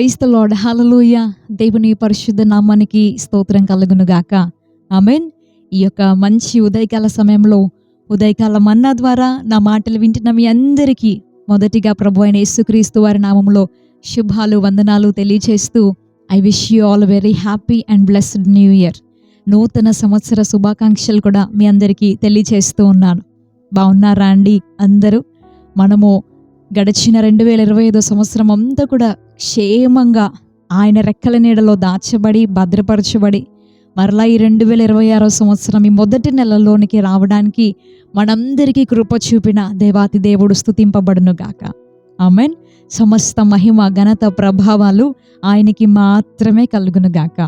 Praise the lord. హల్లెలూయా. దేవుని పరిశుద్ధ నామానికి స్తోత్రం కలుగును గాక. ఆమేన్. ఈ యొక్క మంచి ఉదయకాల సమయంలో ఉదయకాల మన్నా ద్వారా నా మాటలు వింటున్న మీ అందరికీ మొదటిగా ప్రభు అయిన యేసుక్రీస్తు వారి నామములో శుభాలు వందనాలు తెలియజేస్తూ I wish you all very happy and blessed new year. నూతన సంవత్సర శుభాకాంక్షలు కూడా మీ అందరికీ తెలియజేస్తూ ఉన్నాను. బాగున్నారా అండి అందరూ? మనము గడిచిన 2025 సంవత్సరం అంతా కూడా క్షేమంగా ఆయన రెక్కల నీడలో దాచబడి భద్రపరచబడి మరలా ఈ 2026 సంవత్సరం ఈ మొదటి నెలలోనికి రావడానికి మనందరికీ కృప చూపిన దేవాతి దేవుడు స్తుతింపబడును గాక. ఆమేన్. సమస్త మహిమ ఘనత ప్రభావాలు ఆయనకి మాత్రమే కలుగును గాక.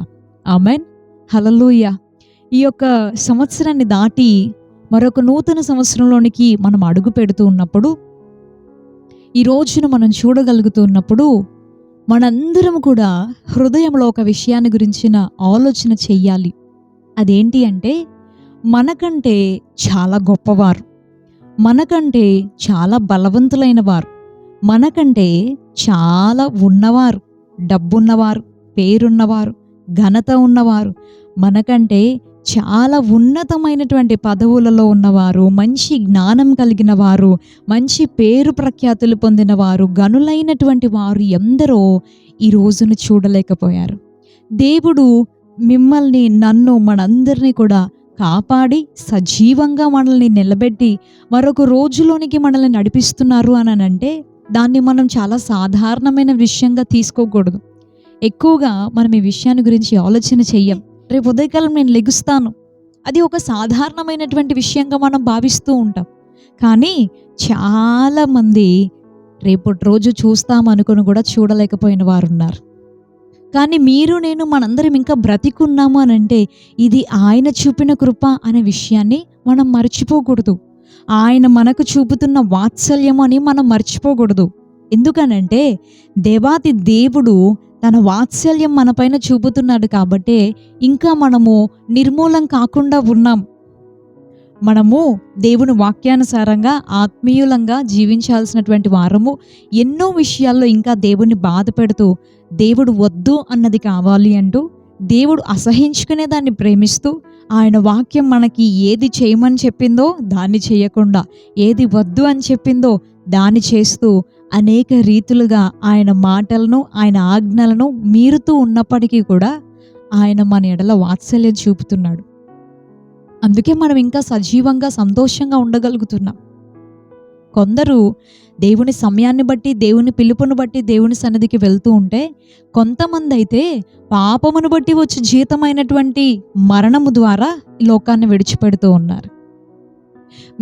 ఆమేన్. హల్లెలూయా. ఈ యొక్క సంవత్సరాన్ని దాటి మరొక నూతన సంవత్సరంలోనికి మనం అడుగు పెడుతూ ఉన్నప్పుడు, ఈ రోజును మనం చూడగలుగుతున్నప్పుడు మనందరం కూడా హృదయంలో ఒక విషయాన్ని గురించిన ఆలోచన చెయ్యాలి. అదేంటి అంటే, మనకంటే చాలా గొప్పవారు, మనకంటే చాలా బలవంతులైన వారు, మనకంటే చాలా ఉన్నవారు, డబ్బున్నవారు, పేరున్నవారు, ఘనత ఉన్నవారు, మనకంటే చాలా ఉన్నతమైనటువంటి పదవులలో ఉన్నవారు, మంచి జ్ఞానం కలిగిన వారు, మంచి పేరు ప్రఖ్యాతులు పొందిన వారు, గనులైనటువంటి వారు ఎందరో ఈ రోజును చూడలేకపోయారు. దేవుడు మిమ్మల్ని, నన్ను, మనందరినీ కూడా కాపాడి సజీవంగా మనల్ని నిలబెట్టి మరొక రోజులోనికి మనల్ని నడిపిస్తున్నారు అని అంటే దాన్ని మనం చాలా సాధారణమైన విషయంగా తీసుకోకూడదు. ఎక్కువగా మనం ఈ విషయాన్ని గురించి ఆలోచన చెయ్యం. రేపు ఉదయకాలం నేను లెగుస్తాను, అది ఒక సాధారణమైనటువంటి విషయంగా మనం భావిస్తూ ఉంటాం. కానీ చాలామంది రేపటి రోజు చూస్తాం అనుకుని కూడా చూడలేకపోయిన వారు ఉన్నారు. కానీ మీరు నేను మనందరం ఇంకా బ్రతికున్నాము అని అంటే ఇది ఆయన చూపిన కృప అనే విషయాన్ని మనం మర్చిపోకూడదు. ఆయన మనకు చూపుతున్న వాత్సల్యం అని మనం మర్చిపోకూడదు. ఎందుకనంటే దేవాతి దేవుడు తన వాత్సల్యం మన పైన చూపుతున్నాడు కాబట్టే ఇంకా మనము నిర్మూలం కాకుండా ఉన్నాం. మనము దేవుని వాక్యానుసారంగా ఆత్మీయులంగా జీవించాల్సినటువంటి వారము. ఎన్నో విషయాల్లో ఇంకా దేవుని బాధ పెడుతూ, దేవుడు వద్దు అన్నది కావాలి అంటూ, దేవుడు అసహించుకునే దాన్ని ప్రేమిస్తూ, ఆయన వాక్యం మనకి ఏది చేయమని చెప్పిందో దాన్ని చేయకుండా, ఏది వద్దు అని చెప్పిందో దాన్ని చేస్తూ అనేక రీతులుగా ఆయన మాటలను, ఆయన ఆజ్ఞలను మీరుతూ ఉన్నప్పటికీ కూడా ఆయన మన ఎడల వాత్సల్యం చూపుతున్నాడు. అందుకే మనం ఇంకా సజీవంగా సంతోషంగా ఉండగలుగుతున్నాం. కొందరు దేవుని సమయాన్ని బట్టి, దేవుని పిలుపును బట్టి దేవుని సన్నిధికి వెళ్తూ ఉంటే, కొంతమంది అయితే పాపమును బట్టి వచ్చి జీతమైనటువంటి మరణము ద్వారా ఈ లోకాన్ని విడిచిపెడుతూ ఉన్నారు.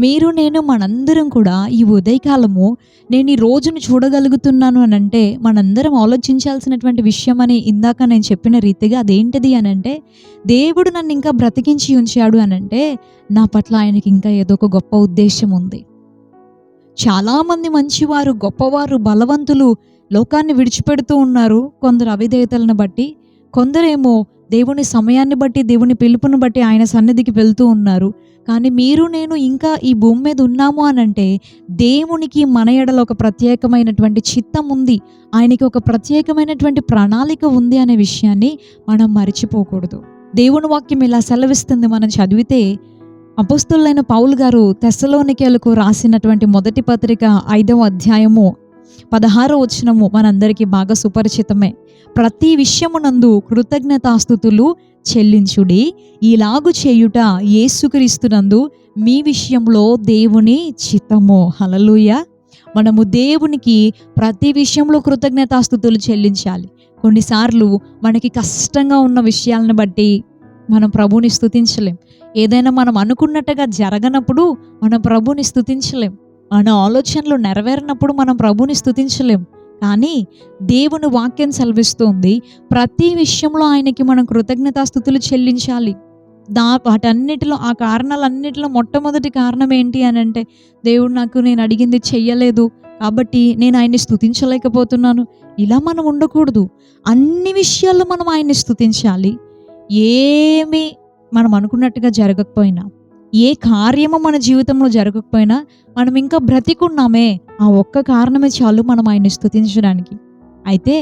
మీరు నేను మనందరం కూడా ఈ ఉదయకాలము నేను ఈ రోజును చూడగలుగుతున్నాను అని అంటే మనందరం ఆలోచించాల్సినటువంటి విషయం అని ఇందాక నేను చెప్పిన రీతిగా అదేంటిది అని అంటే, దేవుడు నన్ను ఇంకా బ్రతికించి ఉంచాడు అని అంటే నా పట్ల ఆయనకి ఇంకా ఏదో ఒక గొప్ప ఉద్దేశం ఉంది. చాలామంది మంచివారు, గొప్పవారు, బలవంతులు లోకాన్ని విడిచిపెడుతూ ఉన్నారు. కొందరు అవిధేయతలను బట్టి, కొందరేమో దేవుని సమయాన్ని బట్టి, దేవుని పిలుపును బట్టి ఆయన సన్నిధికి వెళ్తూ ఉన్నారు. కానీ మీరు నేను ఇంకా ఈ భూమి మీద ఉన్నాము అని అంటే దేవునికి మన ఎడల ఒక ప్రత్యేకమైనటువంటి చిత్తం ఉంది, ఆయనకి ఒక ప్రత్యేకమైనటువంటి ప్రణాళిక ఉంది అనే విషయాన్ని మనం మర్చిపోకూడదు. దేవుని వాక్యం ఇలా సెలవిస్తుంది. మనం చదివితే అపోస్తలులైన పౌలు గారు తెస్సలోనికేయులకు రాసినటువంటి మొదటి పత్రిక 5వ అధ్యాయము 16వ వచనము మనందరికీ బాగా సుపరిచితమే. ప్రతి విషయమునందు కృతజ్ఞతాస్తుతులు చెల్లించుడి, ఇలాగు చేయుట యేసుక్రీస్తునందు మీ విషయంలో దేవుని చిత్తము. హల్లెలూయా. మనము దేవునికి ప్రతి విషయంలో కృతజ్ఞతాస్తుతులు చెల్లించాలి. కొన్నిసార్లు మనకి కష్టంగా ఉన్న విషయాలను బట్టి మనం ప్రభుని స్తుతించలేం. ఏదైనా మనం అనుకున్నట్టుగా జరగనప్పుడు మనం ప్రభుని స్తుతించలేం. మన ఆలోచనలు నెరవేరినప్పుడు మనం ప్రభుని స్తుతించలేం. కానీ దేవుని వాక్యం సెలవిస్తుంది, ప్రతి విషయంలో ఆయనకి మనం కృతజ్ఞతాస్తుతులు చెల్లించాలి. వాటన్నిటిలో, ఆ కారణాలన్నిటిలో మొట్టమొదటి కారణం ఏంటి అని అంటే, దేవుడు నాకు నేను అడిగింది చెయ్యలేదు కాబట్టి నేను ఆయన్ని స్తుతించలేకపోతున్నాను. ఇలా మనం ఉండకూడదు. అన్ని విషయాల్లో మనం ఆయన్ని స్తుతించాలి. ఏమి మనం అనుకున్నట్టుగా జరగకపోయినా, ఏ కార్యము మన జీవితంలో జరగకపోయినా మనం ఇంకా బ్రతికున్నామే, ఆ ఒక్క కారణమే చాలు మనం ఆయన్ని స్తుతించడానికి. అయితే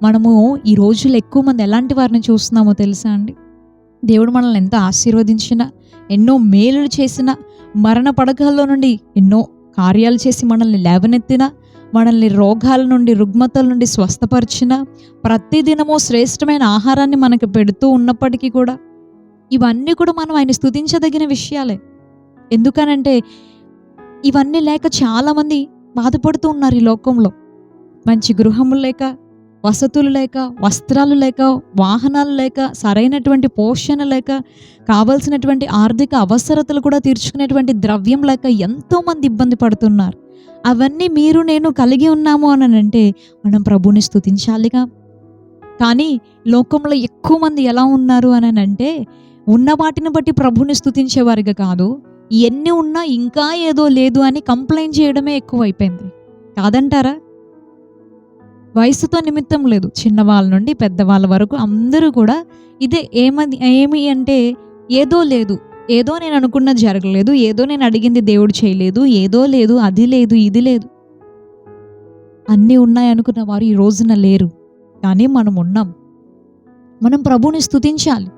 మనము ఈ రోజుల్లో ఎక్కువ మంది ఎలాంటి వారిని చూస్తున్నామో తెలుసా అండి? దేవుడు మనల్ని ఎంత ఆశీర్వదించినా, ఎన్నో మేలులు చేసినా, మరణ పడకల్లో నుండి ఎన్నో కార్యాలు చేసి మనల్ని లేవనెత్తినా, మనల్ని రోగాల నుండి, రుగ్మతల నుండి స్వస్థపరిచినా, ప్రతిదినము శ్రేష్టమైన ఆహారాన్ని మనకు పెడుతూ ఉన్నప్పటికీ కూడా ఇవన్నీ కూడా మనం ఆయన స్తుతించదగిన విషయాలే. ఎందుకనంటే ఇవన్నీ లేక చాలామంది బాధపడుతూ ఉన్నారు ఈ లోకంలో. మంచి గృహములు లేక, వసతులు లేక, వస్త్రాలు లేక, వాహనాలు లేక, సరైనటువంటి పోషణ లేక, కావలసినటువంటి ఆర్థిక అవసరతలు కూడా తీర్చుకునేటువంటి ద్రవ్యం లేక ఎంతోమంది ఇబ్బంది పడుతున్నారు. అవన్నీ మీరు నేను కలిగి ఉన్నాము అని అంటే మనం ప్రభుని స్తుతించాలిగా. కానీ లోకంలో ఎక్కువ మంది ఎలా ఉన్నారు అని అంటే ఉన్న వాటిని బట్టి ప్రభుని స్తుతించేవారిగా కాదు, ఎన్ని ఉన్నా ఇంకా ఏదో లేదు అని కంప్లైంట్ చేయడమే ఎక్కువైపోయింది. కాదంటారా? వయసుతో నిమిత్తం లేదు, చిన్నవాళ్ళ నుండి పెద్దవాళ్ళ వరకు అందరూ కూడా ఇదే. ఏమి అంటే ఏదో లేదు, ఏదో నేను అనుకున్నది జరగలేదు, ఏదో నేను అడిగింది దేవుడు చేయలేదు, ఏదో లేదు, అది లేదు, ఇది లేదు. అన్నీ ఉన్నాయనుకున్న వారు ఈ రోజున లేరు. కానీ మనం ఉన్నాం. మనం ప్రభుని స్తుతించాలి.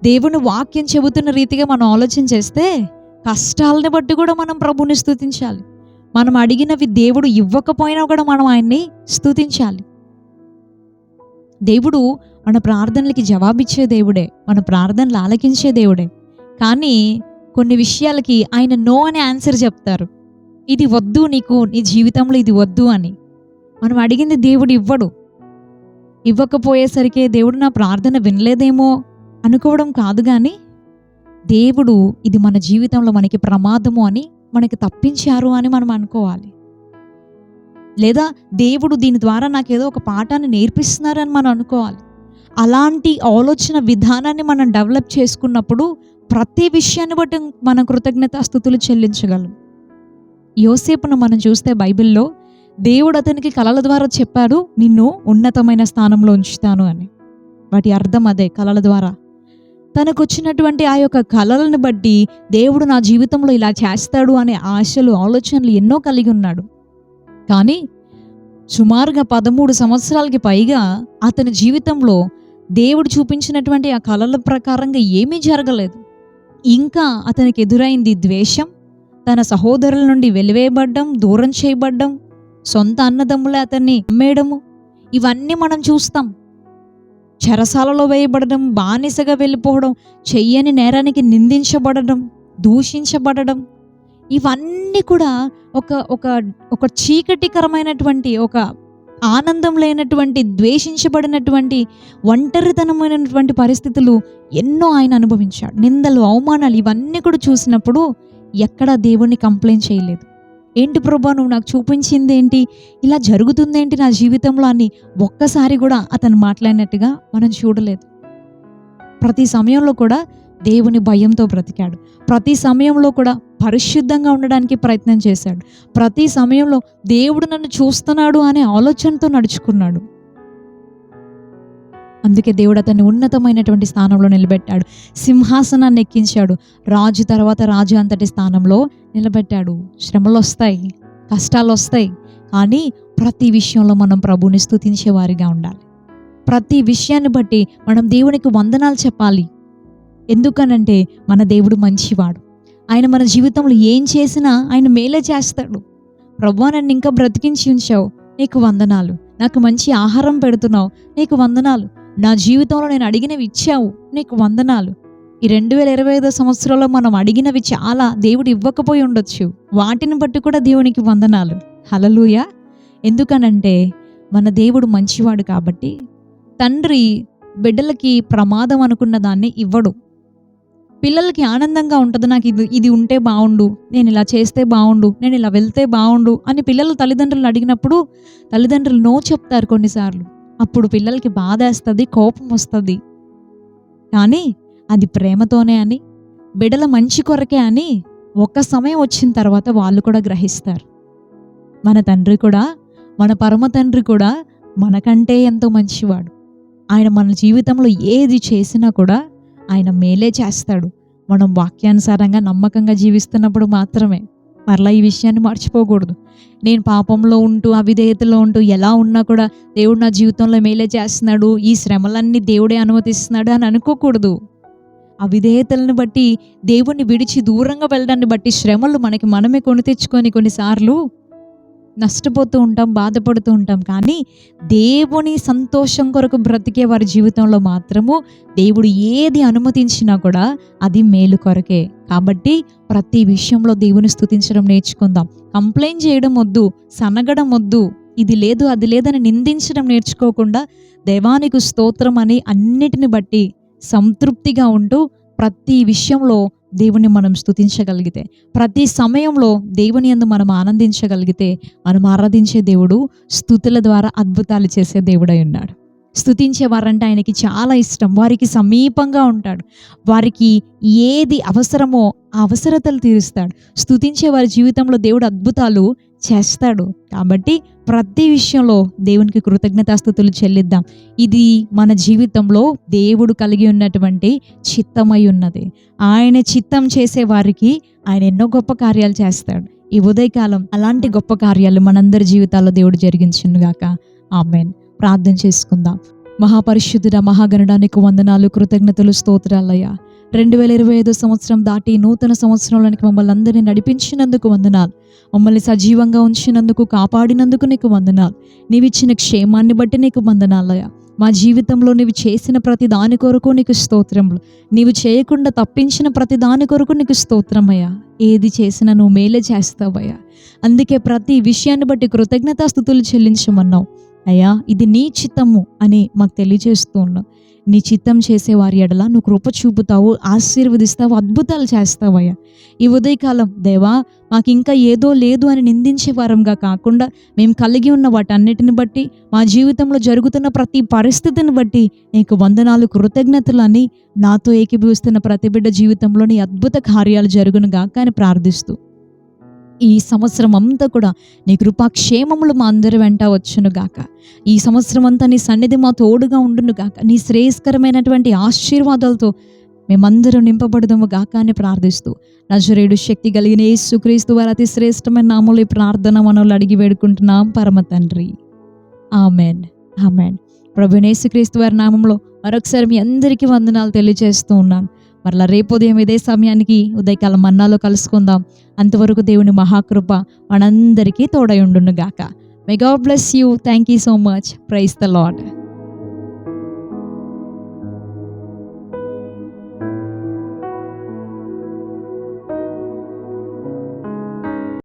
దేవుని వాక్యం చెబుతున్న రీతిగా మనం ఆలోచన చేస్తే కష్టాలని బట్టి కూడా మనం ప్రభుని స్తుతించాలి. మనం అడిగినవి దేవుడు ఇవ్వకపోయినా కూడా మనం ఆయన్ని స్తుతించాలి. దేవుడు మన ప్రార్థనలకి జవాబిచ్చే దేవుడే, మన ప్రార్థనలు ఆలకించే దేవుడే. కానీ కొన్ని విషయాలకి ఆయన నో అనే ఆన్సర్ చెప్తారు. ఇది వద్దు, నీకు నీ జీవితంలో ఇది వద్దు అని. మనం అడిగింది దేవుడు ఇవ్వడు. ఇవ్వకపోయేసరికి దేవుడు నా ప్రార్థన వినలేదేమో అనుకోవడం కాదు, కానీ దేవుడు ఇది మన జీవితంలో మనకి ప్రమాదము అని, మనకి తప్పించారు అని మనం అనుకోవాలి. లేదా దేవుడు దీని ద్వారా నాకేదో ఒక పాఠాన్ని నేర్పిస్తున్నారని మనం అనుకోవాలి. అలాంటి ఆలోచన విధానాన్ని మనం డెవలప్ చేసుకున్నప్పుడు ప్రతి విషయాన్ని బట్టి మనం కృతజ్ఞతాస్తుతులు చెల్లించగలం. యోసేపును మనం చూస్తే బైబిల్లో దేవుడు అతనికి కలల ద్వారా చెప్పాడు, నిన్ను ఉన్నతమైన స్థానంలో ఉంచుతాను అని. వాటి అర్థం అదే, కలల ద్వారా. తనకు వచ్చినటువంటి ఆ యొక్క కలలను బట్టి దేవుడు నా జీవితంలో ఇలా చేస్తాడు అనే ఆశలు, ఆలోచనలు ఎన్నో కలిగి ఉన్నాడు. కానీ సుమారుగా 13 సంవత్సరాలకి పైగా అతని జీవితంలో దేవుడు చూపించినటువంటి ఆ కలల ప్రకారంగా ఏమీ జరగలేదు. ఇంకా అతనికి ఎదురైంది ద్వేషం, తన సహోదరుల నుండి వెలివేయబడ్డం, దూరం చేయబడ్డం, సొంత అన్నదమ్ములే అతన్ని అమ్మేయడము, ఇవన్నీ మనం చూస్తాం. చెరసాలలో వేయబడడం, బానిసగా వెళ్ళిపోవడం, చెయ్యని నేరానికి నిందించబడడం, దూషించబడడం, ఇవన్నీ కూడా ఒక చీకటికరమైనటువంటి, ఒక ఆనందం లేనటువంటి, ద్వేషించబడినటువంటి, ఒంటరితనమైనటువంటి పరిస్థితులు ఎన్నో ఆయన అనుభవించాడు. నిందలు, అవమానాలు ఇవన్నీ కూడా చూసినప్పుడు ఎక్కడా దేవుణ్ణి కంప్లైంట్ చేయలేదు. ఏంటి ప్రభా నువ్వు నాకు చూపించింది ఏంటి, ఇలా జరుగుతుందేంటి నా జీవితంలో అని ఒక్కసారి కూడా అతను మాట్లాడినట్టుగా మనం చూడలేదు. ప్రతి సమయంలో కూడా దేవుని భయంతో బ్రతికాడు. ప్రతి సమయంలో కూడా పరిశుద్ధంగా ఉండడానికి ప్రయత్నం చేశాడు. ప్రతి సమయంలో దేవుడు నన్ను చూస్తున్నాడు అనే ఆలోచనతో నడుచుకున్నాడు. అందుకే దేవుడు అతన్ని ఉన్నతమైనటువంటి స్థానంలో నిలబెట్టాడు. సింహాసనాన్ని ఎక్కించాడు. రాజు తర్వాత రాజు అంతటి స్థానంలో నిలబెట్టాడు. శ్రమలు వస్తాయి, కష్టాలు వస్తాయి, కానీ ప్రతి విషయంలో మనం ప్రభుని స్తుతించే వారిగా ఉండాలి. ప్రతి విషయాన్ని బట్టి మనం దేవునికి వందనాలు చెప్పాలి. ఎందుకనంటే మన దేవుడు మంచివాడు. ఆయన మన జీవితంలో ఏం చేసినా ఆయన మేలే చేస్తాడు. ప్రభువా నన్ను ఇంకా బ్రతికించి ఉంచావు, నీకు వందనాలు. నాకు మంచి ఆహారం పెడుతున్నావు, నీకు వందనాలు. నా జీవితంలో నేను అడిగినవి ఇచ్చావు, నీకు వందనాలు. ఈ 2025 సంవత్సరంలో మనం అడిగినవి చాలా దేవుడు ఇవ్వకపోయి ఉండొచ్చు, వాటిని బట్టి కూడా దేవునికి వందనాలు. హల్లెలూయా. ఎందుకనంటే మన దేవుడు మంచివాడు కాబట్టి. తండ్రి బిడ్డలకి ప్రమాదం అనుకున్న దాన్ని ఇవ్వడు. పిల్లలకి ఆనందంగా ఉంటుంది, నాకు ఇది ఉంటే బాగుండు, నేను ఇలా చేస్తే బాగుండు, నేను ఇలా వెళ్తే బాగుండు అని పిల్లలు తల్లిదండ్రులను అడిగినప్పుడు తల్లిదండ్రులు నో చెప్తారు కొన్నిసార్లు. అప్పుడు పిల్లలకి బాధ వేస్తుంది, కోపం వస్తుంది. కానీ అది ప్రేమతోనే అని, బిడ్డల మంచి కొరకే అని ఒక సమయం వచ్చిన తర్వాత వాళ్ళు కూడా గ్రహిస్తారు. మన తండ్రి కూడా, మన పరమ తండ్రి కూడా మనకంటే ఎంతో మంచివాడు. ఆయన మన జీవితంలో ఏది చేసినా కూడా ఆయన మేలే చేస్తాడు. మనం వాక్యానుసారంగా నమ్మకంగా జీవిస్తున్నప్పుడు మాత్రమే. మరలా ఈ విషయాన్ని మర్చిపోకూడదు. నేను పాపంలో ఉంటూ అవిధేయతలో ఉంటూ ఎలా ఉన్నా కూడా దేవుడు నా జీవితంలో మేలే చేస్తున్నాడు, ఈ శ్రమలన్నీ దేవుడే అనుమతిస్తున్నాడు అని అనుకోకూడదు. అవిధేయతలను బట్టి, దేవుణ్ణి విడిచి దూరంగా వెళ్ళడాన్ని బట్టి శ్రమలు మనకి మనమే కొని తెచ్చుకొని కొన్నిసార్లు నష్టపోతూ ఉంటాం, బాధపడుతూ ఉంటాం. కానీ దేవుని సంతోషం కొరకు బ్రతికే వారి జీవితంలో మాత్రము దేవుడు ఏది అనుమతించినా కూడా అది మేలు కొరకే. కాబట్టి ప్రతి విషయంలో దేవుని స్తుతించడం నేర్చుకుందాం. కంప్లైంట్ చేయడం వద్దు, సనగడం వద్దు, ఇది లేదు అది లేదని నిందించడం నేర్చుకోకుండా దేవానికి స్తోత్రం అని అన్నిటిని బట్టి సంతృప్తిగా ఉంటూ ప్రతి విషయంలో దేవుని మనం స్తుతించగలిగితే, ప్రతి సమయంలో దేవుని యందు మనం ఆనందించగలిగితే, మనం ఆరాధించే దేవుడు స్తుతుల ద్వారా అద్భుతాలు చేసే దేవుడై ఉన్నాడు. స్తుతించే వారంటే ఆయనకి చాలా ఇష్టం. వారికి సమీపంగా ఉంటాడు. వారికి ఏది అవసరమో ఆ అవసరతలు తీరుస్తాడు. స్తుతించే వారి జీవితంలో దేవుడు అద్భుతాలు చేస్తాడు. కాబట్టి ప్రతి విషయంలో దేవునికి కృతజ్ఞతాస్తుతులు చెల్లిద్దాం. ఇది మన జీవితంలో దేవుడు కలిగి ఉన్నటువంటి చిత్తమై ఉన్నది. ఆయన చిత్తం చేసే వారికి ఆయన ఎన్నో గొప్ప కార్యాలు చేస్తాడు. ఈ ఉదయకాలం అలాంటి గొప్ప కార్యాలు మనందరి జీవితాల్లో దేవుడు జరిగించునుగాక. ఆమేన్. ప్రార్థన చేసుకుందాం. మహాపరిశుద్ధుడా, మహాగణుడానికి వందనాలు, కృతజ్ఞతలు, స్తోత్రాలయ్యా. 2025 సంవత్సరం దాటి నూతన సంవత్సరంలోనికి మమ్మల్ని అందరినీ నడిపించినందుకు వందనాలు. మమ్మల్ని సజీవంగా ఉంచినందుకు, కాపాడినందుకు నీకు వందనాలు. నీవిచ్చిన క్షేమాన్ని బట్టి నీకు వందనాలయ్యా. మా జీవితంలో నీవు చేసిన ప్రతి దాని కొరకు నీకు స్తోత్రములు. నీవు చేయకుండా తప్పించిన ప్రతి దాని కొరకు నీకు స్తోత్రమయ్యా. ఏది చేసినా నువ్వు మేలే చేస్తావయ్యా. అందుకే ప్రతి విషయాన్ని బట్టి కృతజ్ఞతాస్తుతులు చెల్లించమన్నావు అయ్యా. ఇది నీ చిత్తము అని మాకు తెలియజేస్తూ ఉన్నావు. నీ చిత్తం చేసే వారి ఎడల నువ్వు కృప చూపుతావు, ఆశీర్వదిస్తావు, అద్భుతాలు చేస్తావయ్యా. ఈ ఉదయకాలం దేవా, మాకు ఇంకా ఏదో లేదు అని నిందించే వారంగా కాకుండా మేము కలిగి ఉన్న వాటన్నిటిని బట్టి, మా జీవితంలో జరుగుతున్న ప్రతి పరిస్థితిని బట్టి నీకు వందనాలు, కృతజ్ఞతలు అని నాతో ఏకీభవిస్తున్న ప్రతి బిడ్డ జీవితంలో నీ అద్భుత కార్యాలు జరుగును గాక అని ప్రార్థిస్తూ, ఈ సంవత్సరం అంతా కూడా నీ కృపాక్షేమములు మా అందరి వెంట వచ్చును గాక. ఈ సంవత్సరం అంతా నీ సన్నిధి మా తోడుగా ఉండును గాక. నీ శ్రేయస్కరమైనటువంటి ఆశీర్వాదాలతో మేమందరం నింపబడదము గాక అని ప్రార్థిస్తూ, నజరేయుడు శక్తి కలిగిన యేసుక్రీస్తు వారి అతి శ్రేష్టమైన నామములో ఈ ప్రార్థన మనల్ని అడిగి వేడుకుంటున్నాం పరమ తండ్రి. ఆమెన్. ఆమెన్. ప్రభువైన యేసుక్రీస్తు వారి నామంలో మరొకసారి మీ అందరికీ వందనాలు తెలియజేస్తూ ఉన్నాను. మరలా రేపు ఉదయం ఇదే సమయానికి ఉదయకాలం మన్నాలో కలుసుకుందాం. అంతవరకు దేవుని మహాకృప మనందరికీ తోడై ఉండును గాక. May God bless you. Thank you so much. Praise the lord.